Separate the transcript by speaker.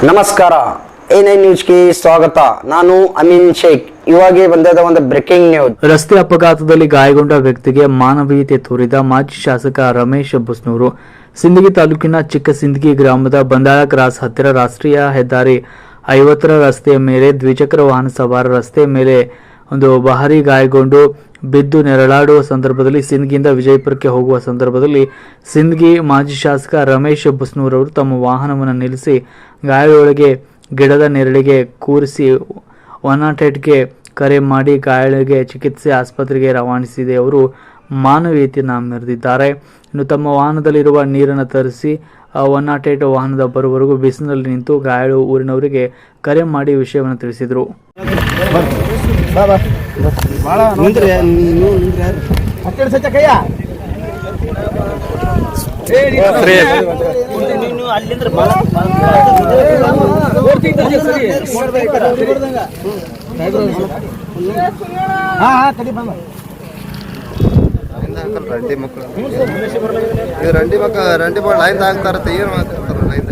Speaker 1: ನಮಸ್ಕಾರ, A9 ನ್ಯೂಸ್ಗೆ ಸ್ವಾಗತ. ನಾನು ಅಮೀನ್ ಶೇಖ್. ಇವಾಗೆ ಬಂದದ ಒಂದು ಬ್ರೇಕಿಂಗ್ ನ್ಯೂಸ್.
Speaker 2: ರಸ್ತೆ ಅಪಘಾತದಲ್ಲಿ ಗಾಯಗೊಂಡ ವ್ಯಕ್ತಿಗೆ ಮಾನವೀಯತೆ ತೋರಿದ ಮಾಜಿ ಶಾಸಕ ರಮೇಶ್ ಬುಸ್ನೂರು. ಸಿಂದಗಿ ತಾಲೂಕಿನ ಚಿಕ್ಕ ಸಿಂದಗಿ ಗ್ರಾಮದ ಬಂದಾಳ ಕ್ರಾಸ್ ಹತ್ತಿರ ರಾಷ್ಟ್ರೀಯ ಹೆದ್ದಾರಿ 50ರ ರಸ್ತೆಯ ಮೇಲೆ ದ್ವಿಚಕ್ರ ವಾಹನ ಸವಾರ ರಸ್ತೆ ಮೇಲೆ ಒಂದು ಭಾರೀ ಗಾಯಗೊಂಡು ಬಿದ್ದು ನೆರಳಾಡುವ ಸಂದರ್ಭದಲ್ಲಿ ಸಿಂದಗಿಯಿಂದ ವಿಜಯಪುರಕ್ಕೆ ಹೋಗುವ ಸಂದರ್ಭದಲ್ಲಿ ಸಿಂದಗಿ ಮಾಜಿ ಶಾಸಕ ರಮೇಶ್ ಬುಸ್ನೂರವರು ತಮ್ಮ ವಾಹನವನ್ನು ನಿಲ್ಲಿಸಿ ಗಾಯಾಳುಗಳಿಗೆ ಗಿಡದ ನೆರಳಿಗೆ ಕೂರಿಸಿ 108ಗೆ ಕರೆ ಮಾಡಿ ಗಾಯಾಳುಗಳಿಗೆ ಚಿಕಿತ್ಸೆ ಆಸ್ಪತ್ರೆಗೆ ರವಾನಿಸಿದೆ. ಅವರು ಮಾನವೀಯತೆಯನ್ನು ಮೆರೆದಿದ್ದಾರೆ. ಇನ್ನು ತಮ್ಮ ವಾಹನದಲ್ಲಿರುವ ನೀರನ್ನು ತರಿಸಿ 108 ವಾಹನದ ಬರುವವರೆಗೂ ಬಿಸಿಲಿನಲ್ಲಿ ನಿಂತು ಗಾಯಾಳು ಊರಿನವರಿಗೆ ಕರೆ ಮಾಡಿ ವಿಷಯವನ್ನು ತಿಳಿಸಿದರು.
Speaker 3: ರಂಡಿ ಮಕ್ಕಳು ಲೈನ್ ಆಗ್ತಾರತ್ತೆ. ಏನು ಮಾತಾಡ್ತಾರ ಲೈನ್